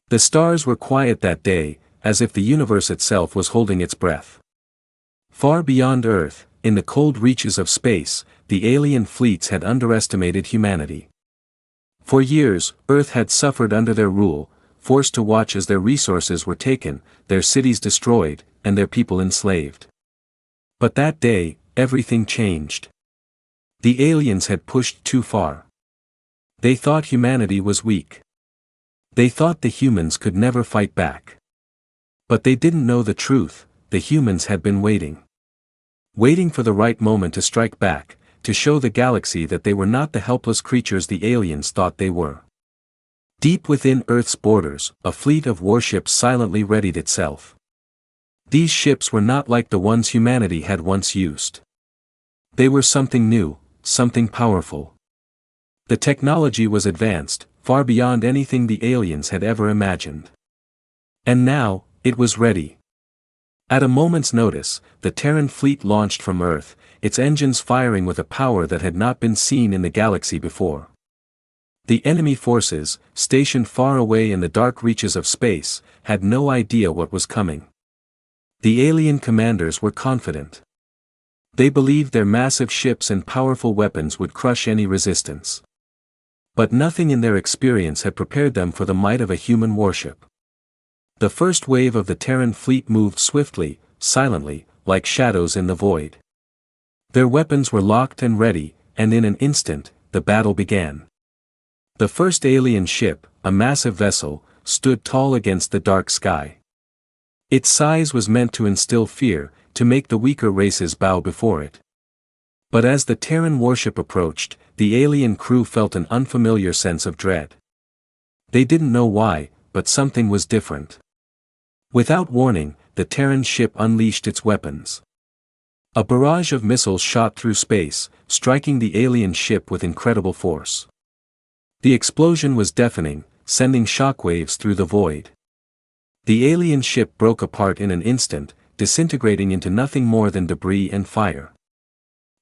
The stars were quiet that day, as if the universe itself was holding its breath. Far beyond Earth, in the cold reaches of space, the alien fleets had underestimated humanity. For years, Earth had suffered under their rule, forced to watch as their resources were taken, their cities destroyed, and their people enslaved. But that day, everything changed. The aliens had pushed too far. They thought humanity was weak. They thought the humans could never fight back. But they didn't know the truth. The humans had been waiting. Waiting for the right moment to strike back, to show the galaxy that they were not the helpless creatures the aliens thought they were. Deep within Earth's borders, a fleet of warships silently readied itself. These ships were not like the ones humanity had once used. They were something new, something powerful. The technology was advanced, far beyond anything the aliens had ever imagined. And now, it was ready. At a moment's notice, the Terran fleet launched from Earth, its engines firing with a power that had not been seen in the galaxy before. The enemy forces, stationed far away in the dark reaches of space, had no idea what was coming. The alien commanders were confident. They believed their massive ships and powerful weapons would crush any resistance. But nothing in their experience had prepared them for the might of a human warship. The first wave of the Terran fleet moved swiftly, silently, like shadows in the void. Their weapons were locked and ready, and in an instant, the battle began. The first alien ship, a massive vessel, stood tall against the dark sky. Its size was meant to instill fear, to make the weaker races bow before it. But as the Terran warship approached, the alien crew felt an unfamiliar sense of dread. They didn't know why, but something was different. Without warning, the Terran ship unleashed its weapons. A barrage of missiles shot through space, striking the alien ship with incredible force. The explosion was deafening, sending shockwaves through the void. The alien ship broke apart in an instant, disintegrating into nothing more than debris and fire.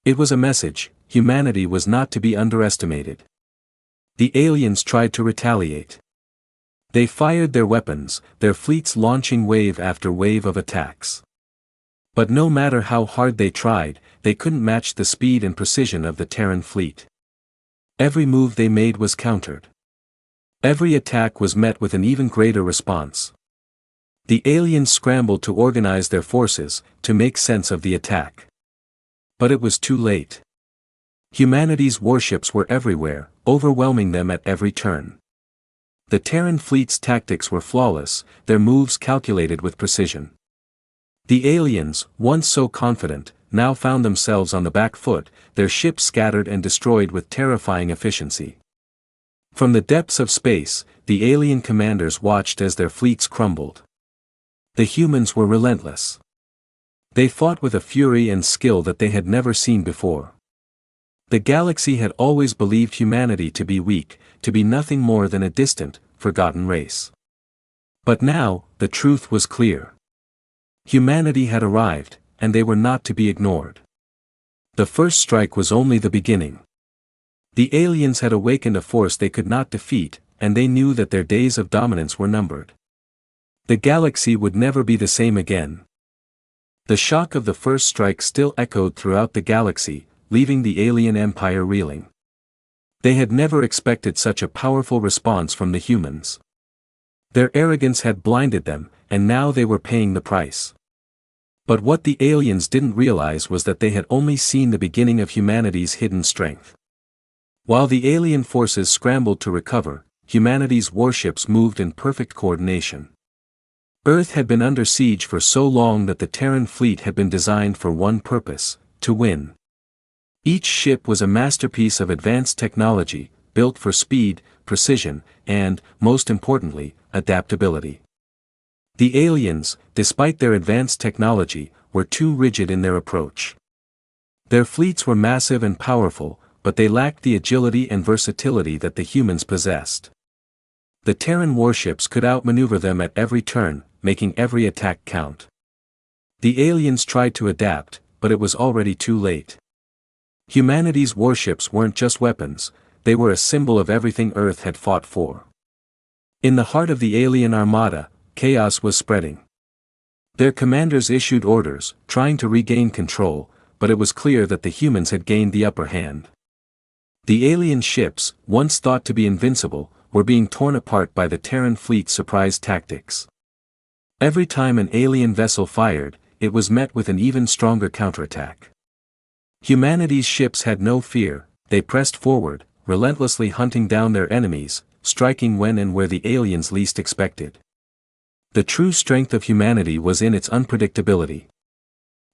It was a message: humanity was not to be underestimated. The aliens tried to retaliate. They fired their weapons, their fleets launching wave after wave of attacks. But no matter how hard they tried, they couldn't match the speed and precision of the Terran fleet. Every move they made was countered. Every attack was met with an even greater response. The aliens scrambled to organize their forces, to make sense of the attack. But it was too late. Humanity's warships were everywhere, overwhelming them at every turn. The Terran fleet's tactics were flawless, their moves calculated with precision. The aliens, once so confident, now found themselves on the back foot, their ships scattered and destroyed with terrifying efficiency. From the depths of space, the alien commanders watched as their fleets crumbled. The humans were relentless. They fought with a fury and skill that they had never seen before. The galaxy had always believed humanity to be weak, to be nothing more than a distant, forgotten race. But now, the truth was clear. Humanity had arrived, and they were not to be ignored. The first strike was only the beginning. The aliens had awakened a force they could not defeat, and they knew that their days of dominance were numbered. The galaxy would never be the same again. The shock of the first strike still echoed throughout the galaxy, leaving the alien empire reeling. They had never expected such a powerful response from the humans. Their arrogance had blinded them, and now they were paying the price. But what the aliens didn't realize was that they had only seen the beginning of humanity's hidden strength. While the alien forces scrambled to recover, humanity's warships moved in perfect coordination. Earth had been under siege for so long that the Terran fleet had been designed for one purpose: to win. Each ship was a masterpiece of advanced technology, built for speed, precision, and, most importantly, adaptability. The aliens, despite their advanced technology, were too rigid in their approach. Their fleets were massive and powerful, but they lacked the agility and versatility that the humans possessed. The Terran warships could outmaneuver them at every turn, making every attack count. The aliens tried to adapt, but it was already too late. Humanity's warships weren't just weapons, they were a symbol of everything Earth had fought for. In the heart of the alien armada, chaos was spreading. Their commanders issued orders, trying to regain control, but it was clear that the humans had gained the upper hand. The alien ships, once thought to be invincible, were being torn apart by the Terran fleet's surprise tactics. Every time an alien vessel fired, it was met with an even stronger counterattack. Humanity's ships had no fear, they pressed forward, relentlessly hunting down their enemies, striking when and where the aliens least expected. The true strength of humanity was in its unpredictability.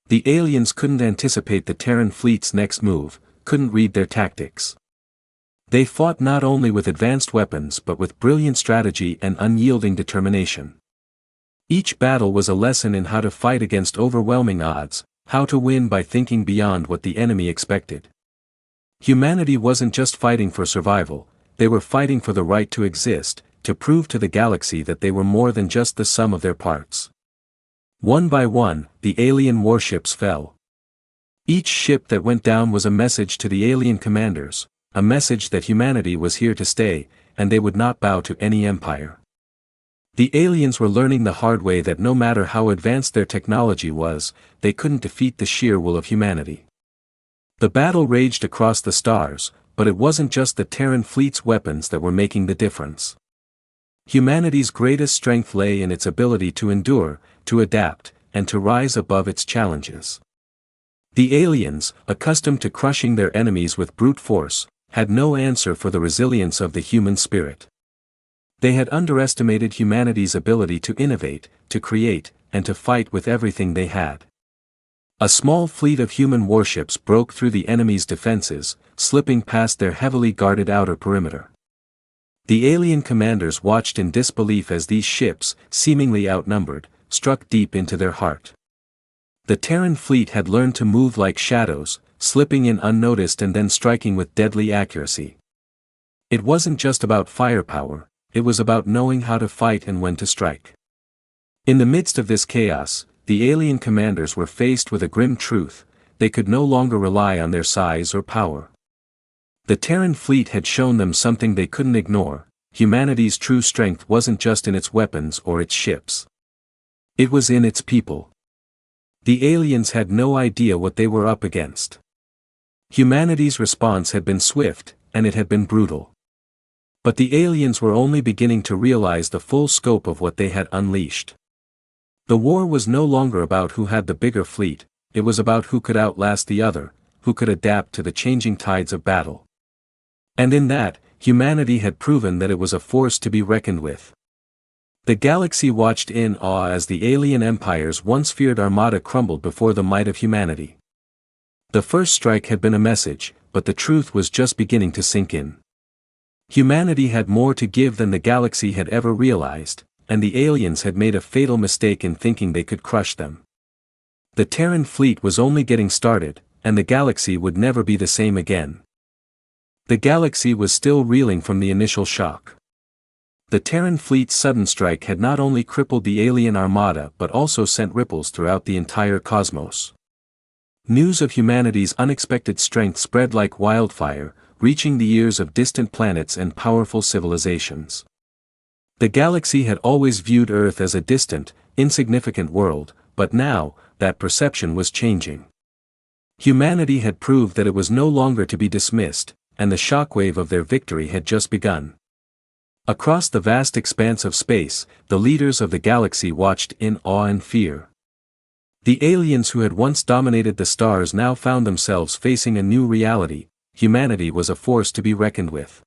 The aliens couldn't anticipate the Terran fleet's next move, couldn't read their tactics. They fought not only with advanced weapons but with brilliant strategy and unyielding determination. Each battle was a lesson in how to fight against overwhelming odds, how to win by thinking beyond what the enemy expected. Humanity wasn't just fighting for survival, they were fighting for the right to exist, to prove to the galaxy that they were more than just the sum of their parts. One by one, the alien warships fell. Each ship that went down was a message to the alien commanders, a message that humanity was here to stay, and they would not bow to any empire. The aliens were learning the hard way that no matter how advanced their technology was, they couldn't defeat the sheer will of humanity. The battle raged across the stars, but it wasn't just the Terran fleet's weapons that were making the difference. Humanity's greatest strength lay in its ability to endure, to adapt, and to rise above its challenges. The aliens, accustomed to crushing their enemies with brute force, had no answer for the resilience of the human spirit. They had underestimated humanity's ability to innovate, to create, and to fight with everything they had. A small fleet of human warships broke through the enemy's defenses, slipping past their heavily guarded outer perimeter. The alien commanders watched in disbelief as these ships, seemingly outnumbered, struck deep into their heart. The Terran fleet had learned to move like shadows, slipping in unnoticed and then striking with deadly accuracy. It wasn't just about firepower, it was about knowing how to fight and when to strike. In the midst of this chaos, the alien commanders were faced with a grim truth: they could no longer rely on their size or power. The Terran fleet had shown them something they couldn't ignore: humanity's true strength wasn't just in its weapons or its ships. It was in its people. The aliens had no idea what they were up against. Humanity's response had been swift, and it had been brutal. But the aliens were only beginning to realize the full scope of what they had unleashed. The war was no longer about who had the bigger fleet, it was about who could outlast the other, who could adapt to the changing tides of battle. And in that, humanity had proven that it was a force to be reckoned with. The galaxy watched in awe as the alien empire's once feared armada crumbled before the might of humanity. The first strike had been a message, but the truth was just beginning to sink in. Humanity had more to give than the galaxy had ever realized, and the aliens had made a fatal mistake in thinking they could crush them. The Terran fleet was only getting started, and the galaxy would never be the same again. The galaxy was still reeling from the initial shock. The Terran fleet's sudden strike had not only crippled the alien armada but also sent ripples throughout the entire cosmos. News of humanity's unexpected strength spread like wildfire, reaching the ears of distant planets and powerful civilizations. The galaxy had always viewed Earth as a distant, insignificant world, but now, that perception was changing. Humanity had proved that it was no longer to be dismissed, and the shockwave of their victory had just begun. Across the vast expanse of space, the leaders of the galaxy watched in awe and fear. The aliens who had once dominated the stars now found themselves facing a new reality: humanity was a force to be reckoned with.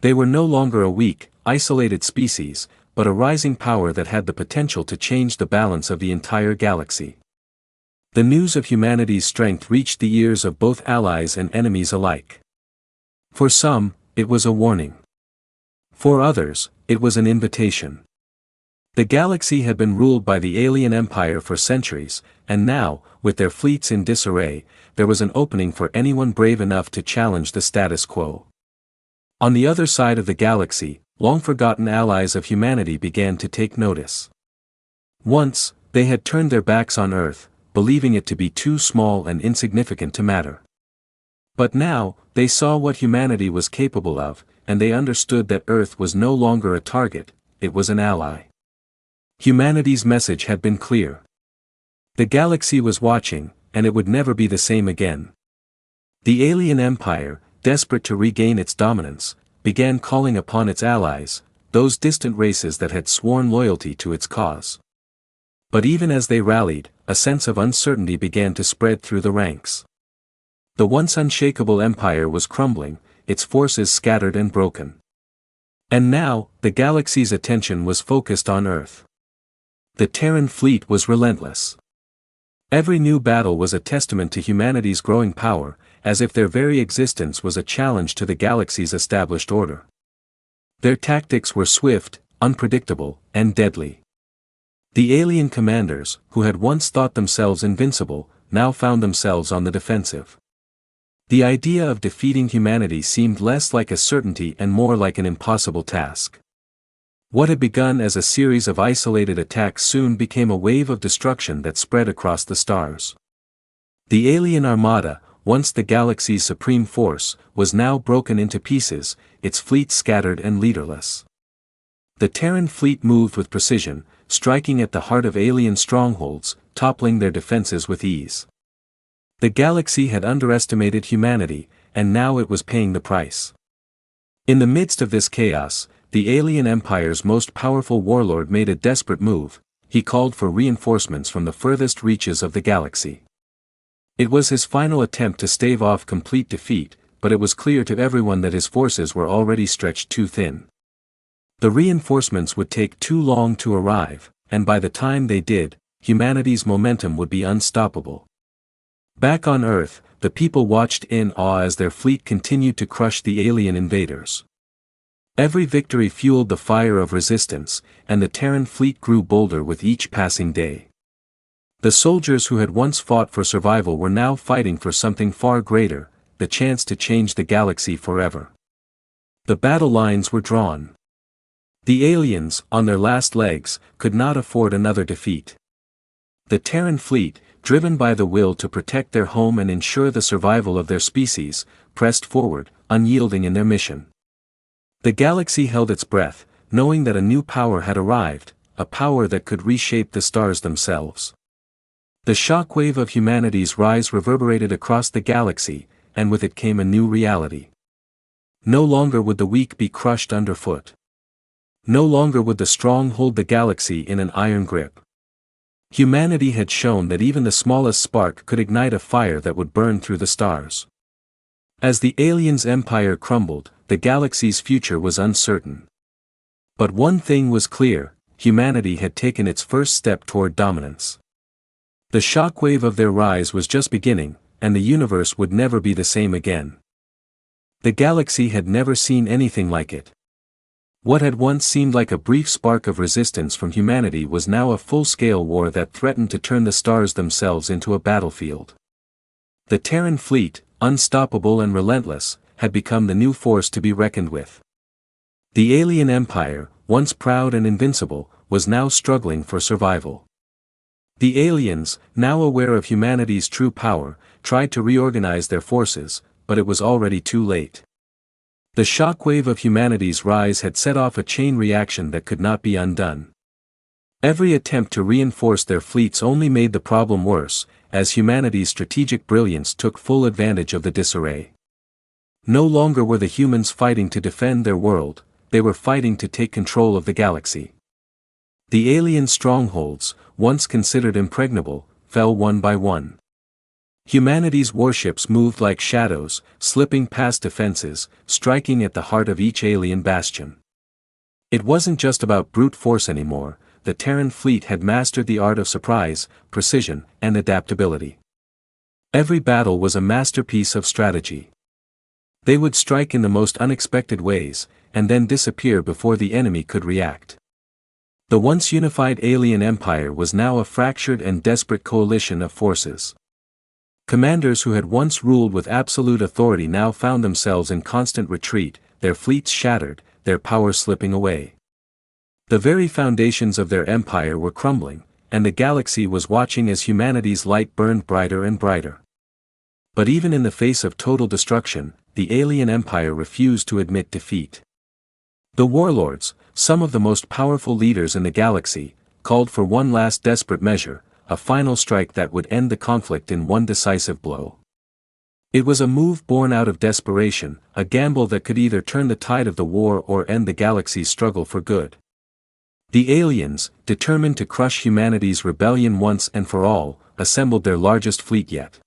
They were no longer a weak, isolated species, but a rising power that had the potential to change the balance of the entire galaxy. The news of humanity's strength reached the ears of both allies and enemies alike. For some, it was a warning. For others, it was an invitation. The galaxy had been ruled by the alien empire for centuries, and now, with their fleets in disarray, there was an opening for anyone brave enough to challenge the status quo. On the other side of the galaxy, long-forgotten allies of humanity began to take notice. Once, they had turned their backs on Earth, believing it to be too small and insignificant to matter. But now, they saw what humanity was capable of: and they understood that Earth was no longer a target, it was an ally. Humanity's message had been clear. The galaxy was watching, and it would never be the same again. The alien empire, desperate to regain its dominance, began calling upon its allies, those distant races that had sworn loyalty to its cause. But even as they rallied, a sense of uncertainty began to spread through the ranks. The once unshakable empire was crumbling, its forces scattered and broken. And now, the galaxy's attention was focused on Earth. The Terran fleet was relentless. Every new battle was a testament to humanity's growing power, as if their very existence was a challenge to the galaxy's established order. Their tactics were swift, unpredictable, and deadly. The alien commanders, who had once thought themselves invincible, now found themselves on the defensive. The idea of defeating humanity seemed less like a certainty and more like an impossible task. What had begun as a series of isolated attacks soon became a wave of destruction that spread across the stars. The alien armada, once the galaxy's supreme force, was now broken into pieces, its fleet scattered and leaderless. The Terran fleet moved with precision, striking at the heart of alien strongholds, toppling their defenses with ease. The galaxy had underestimated humanity, and now it was paying the price. In the midst of this chaos, the alien empire's most powerful warlord made a desperate move. He called for reinforcements from the furthest reaches of the galaxy. It was his final attempt to stave off complete defeat, but it was clear to everyone that his forces were already stretched too thin. The reinforcements would take too long to arrive, and by the time they did, humanity's momentum would be unstoppable. Back on Earth, the people watched in awe as their fleet continued to crush the alien invaders. Every victory fueled the fire of resistance, and the Terran fleet grew bolder with each passing day. The soldiers who had once fought for survival were now fighting for something far greater, the chance to change the galaxy forever. The battle lines were drawn. The aliens, on their last legs, could not afford another defeat. The Terran fleet, driven by the will to protect their home and ensure the survival of their species, pressed forward, unyielding in their mission. The galaxy held its breath, knowing that a new power had arrived, a power that could reshape the stars themselves. The shockwave of humanity's rise reverberated across the galaxy, and with it came a new reality. No longer would the weak be crushed underfoot. No longer would the strong hold the galaxy in an iron grip. Humanity had shown that even the smallest spark could ignite a fire that would burn through the stars. As the aliens' empire crumbled, the galaxy's future was uncertain. But one thing was clear: humanity had taken its first step toward dominance. The shockwave of their rise was just beginning, and the universe would never be the same again. The galaxy had never seen anything like it. What had once seemed like a brief spark of resistance from humanity was now a full-scale war that threatened to turn the stars themselves into a battlefield. The Terran fleet, unstoppable and relentless, had become the new force to be reckoned with. The alien empire, once proud and invincible, was now struggling for survival. The aliens, now aware of humanity's true power, tried to reorganize their forces, but it was already too late. The shockwave of humanity's rise had set off a chain reaction that could not be undone. Every attempt to reinforce their fleets only made the problem worse, as humanity's strategic brilliance took full advantage of the disarray. No longer were the humans fighting to defend their world, they were fighting to take control of the galaxy. The alien strongholds, once considered impregnable, fell one by one. Humanity's warships moved like shadows, slipping past defenses, striking at the heart of each alien bastion. It wasn't just about brute force anymore. The Terran fleet had mastered the art of surprise, precision, and adaptability. Every battle was a masterpiece of strategy. They would strike in the most unexpected ways, and then disappear before the enemy could react. The once unified alien empire was now a fractured and desperate coalition of forces. Commanders who had once ruled with absolute authority now found themselves in constant retreat, their fleets shattered, their power slipping away. The very foundations of their empire were crumbling, and the galaxy was watching as humanity's light burned brighter and brighter. But even in the face of total destruction, the alien empire refused to admit defeat. The warlords, some of the most powerful leaders in the galaxy, called for one last desperate measure, a final strike that would end the conflict in one decisive blow. It was a move born out of desperation, a gamble that could either turn the tide of the war or end the galaxy's struggle for good. The aliens, determined to crush humanity's rebellion once and for all, assembled their largest fleet yet.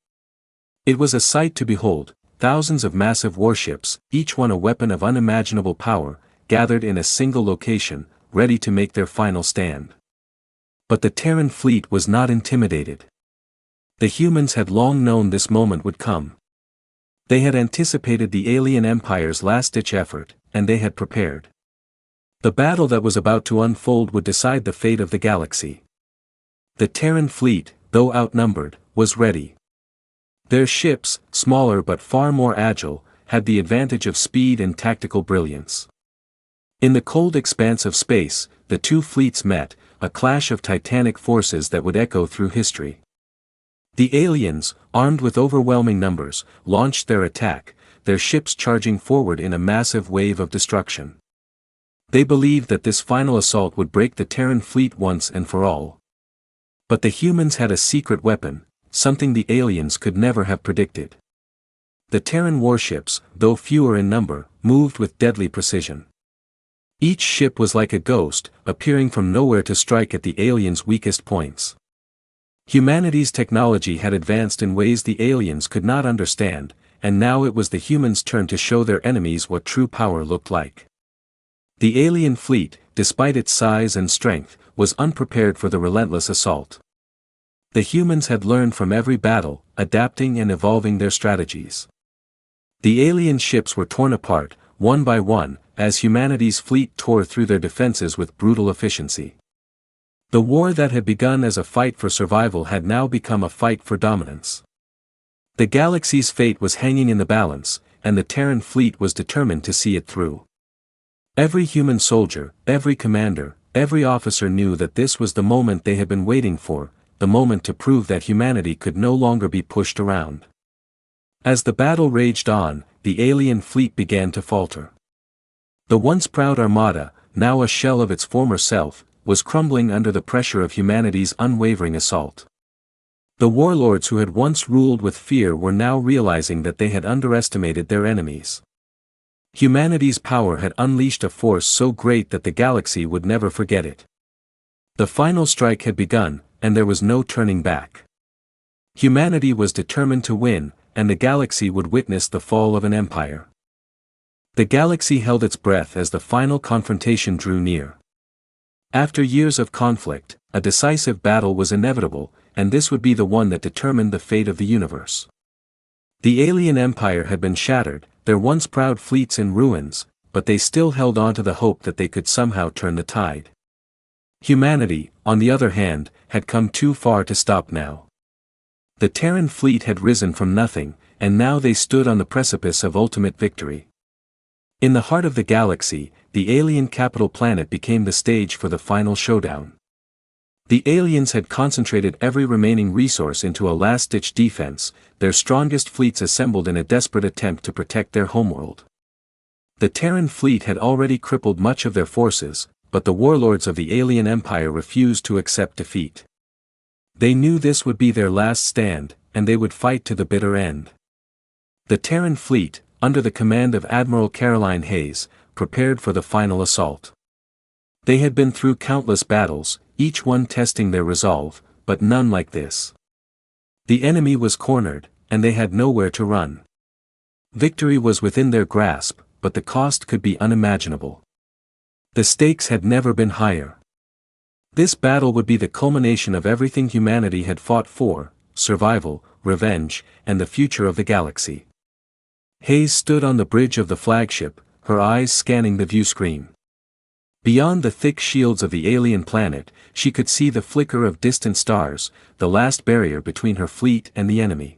It was a sight to behold, thousands of massive warships, each one a weapon of unimaginable power, gathered in a single location, ready to make their final stand. But the Terran fleet was not intimidated. The humans had long known this moment would come. They had anticipated the alien empire's last-ditch effort, and they had prepared. The battle that was about to unfold would decide the fate of the galaxy. The Terran fleet, though outnumbered, was ready. Their ships, smaller but far more agile, had the advantage of speed and tactical brilliance. In the cold expanse of space, the two fleets met, a clash of titanic forces that would echo through history. The aliens, armed with overwhelming numbers, launched their attack, their ships charging forward in a massive wave of destruction. They believed that this final assault would break the Terran fleet once and for all. But the humans had a secret weapon, something the aliens could never have predicted. The Terran warships, though fewer in number, moved with deadly precision. Each ship was like a ghost, appearing from nowhere to strike at the aliens' weakest points. Humanity's technology had advanced in ways the aliens could not understand, and now it was the humans' turn to show their enemies what true power looked like. The alien fleet, despite its size and strength, was unprepared for the relentless assault. The humans had learned from every battle, adapting and evolving their strategies. The alien ships were torn apart, one by one, as humanity's fleet tore through their defenses with brutal efficiency. The war that had begun as a fight for survival had now become a fight for dominance. The galaxy's fate was hanging in the balance, and the Terran fleet was determined to see it through. Every human soldier, every commander, every officer knew that this was the moment they had been waiting for, the moment to prove that humanity could no longer be pushed around. As the battle raged on, the alien fleet began to falter. The once proud armada, now a shell of its former self, was crumbling under the pressure of humanity's unwavering assault. The warlords who had once ruled with fear were now realizing that they had underestimated their enemies. Humanity's power had unleashed a force so great that the galaxy would never forget it. The final strike had begun, and there was no turning back. Humanity was determined to win, and the galaxy would witness the fall of an empire. The galaxy held its breath as the final confrontation drew near. After years of conflict, a decisive battle was inevitable, and this would be the one that determined the fate of the universe. The alien empire had been shattered, their once proud fleets in ruins, but they still held on to the hope that they could somehow turn the tide. Humanity, on the other hand, had come too far to stop now. The Terran fleet had risen from nothing, and now they stood on the precipice of ultimate victory. In the heart of the galaxy, the alien capital planet became the stage for the final showdown. The aliens had concentrated every remaining resource into a last-ditch defense, their strongest fleets assembled in a desperate attempt to protect their homeworld. The Terran fleet had already crippled much of their forces, but the warlords of the alien empire refused to accept defeat. They knew this would be their last stand, and they would fight to the bitter end. The Terran fleet, under the command of Admiral Caroline Hayes, prepared for the final assault. They had been through countless battles, each one testing their resolve, but none like this. The enemy was cornered, and they had nowhere to run. Victory was within their grasp, but the cost could be unimaginable. The stakes had never been higher. This battle would be the culmination of everything humanity had fought for: survival, revenge, and the future of the galaxy. Hayes stood on the bridge of the flagship, her eyes scanning the viewscreen. Beyond the thick shields of the alien planet, she could see the flicker of distant stars, the last barrier between her fleet and the enemy.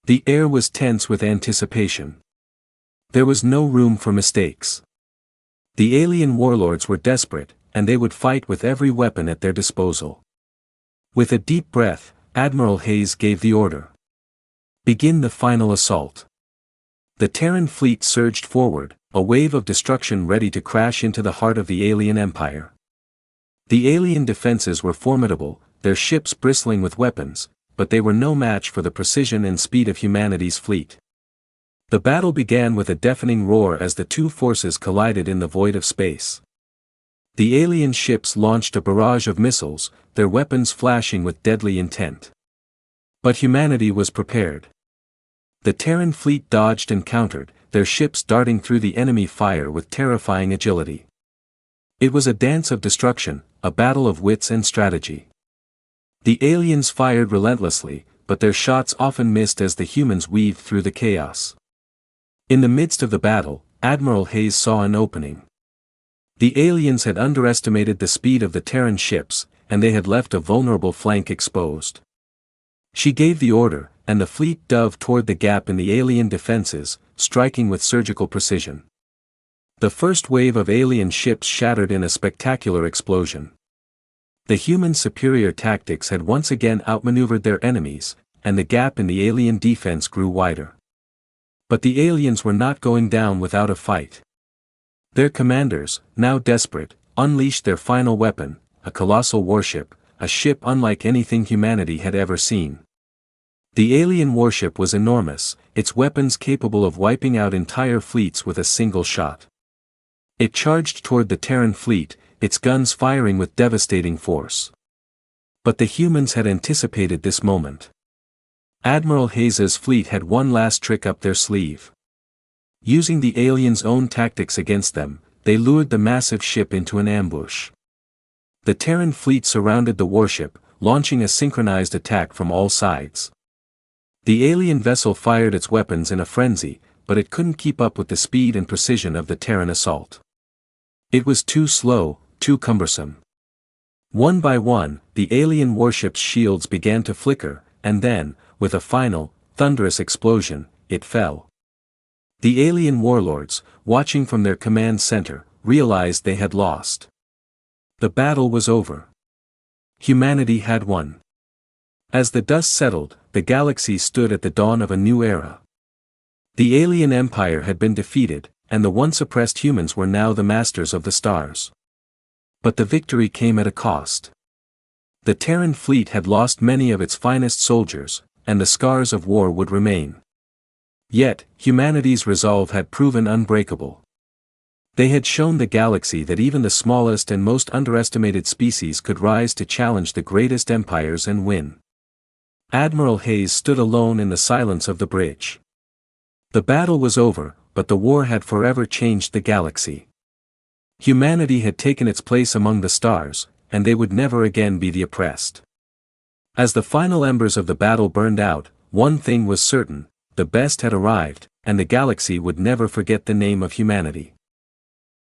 The air was tense with anticipation. There was no room for mistakes. The alien warlords were desperate, and they would fight with every weapon at their disposal. With a deep breath, Admiral Hayes gave the order. Begin the final assault. The Terran fleet surged forward, a wave of destruction ready to crash into the heart of the alien empire. The alien defenses were formidable, their ships bristling with weapons, but they were no match for the precision and speed of humanity's fleet. The battle began with a deafening roar as the two forces collided in the void of space. The alien ships launched a barrage of missiles, their weapons flashing with deadly intent. But humanity was prepared. The Terran fleet dodged and countered, their ships darting through the enemy fire with terrifying agility. It was a dance of destruction, a battle of wits and strategy. The aliens fired relentlessly, but their shots often missed as the humans weaved through the chaos. In the midst of the battle, Admiral Hayes saw an opening. The aliens had underestimated the speed of the Terran ships, and they had left a vulnerable flank exposed. She gave the order, and the fleet dove toward the gap in the alien defenses, striking with surgical precision. The first wave of alien ships shattered in a spectacular explosion. The human superior tactics had once again outmaneuvered their enemies, and the gap in the alien defense grew wider. But the aliens were not going down without a fight. Their commanders, now desperate, unleashed their final weapon, a colossal warship, a ship unlike anything humanity had ever seen. The alien warship was enormous, its weapons capable of wiping out entire fleets with a single shot. It charged toward the Terran fleet, its guns firing with devastating force. But the humans had anticipated this moment. Admiral Hayes's fleet had one last trick up their sleeve. Using the aliens' own tactics against them, they lured the massive ship into an ambush. The Terran fleet surrounded the warship, launching a synchronized attack from all sides. The alien vessel fired its weapons in a frenzy, but it couldn't keep up with the speed and precision of the Terran assault. It was too slow, too cumbersome. One by one, the alien warship's shields began to flicker, and then, with a final, thunderous explosion, it fell. The alien warlords, watching from their command center, realized they had lost. The battle was over. Humanity had won. As the dust settled, the galaxy stood at the dawn of a new era. The alien empire had been defeated, and the once oppressed humans were now the masters of the stars. But the victory came at a cost. The Terran fleet had lost many of its finest soldiers, and the scars of war would remain. Yet, humanity's resolve had proven unbreakable. They had shown the galaxy that even the smallest and most underestimated species could rise to challenge the greatest empires and win. Admiral Hayes stood alone in the silence of the bridge. The battle was over, but the war had forever changed the galaxy. Humanity had taken its place among the stars, and they would never again be the oppressed. As the final embers of the battle burned out, one thing was certain: the best had arrived, and the galaxy would never forget the name of humanity.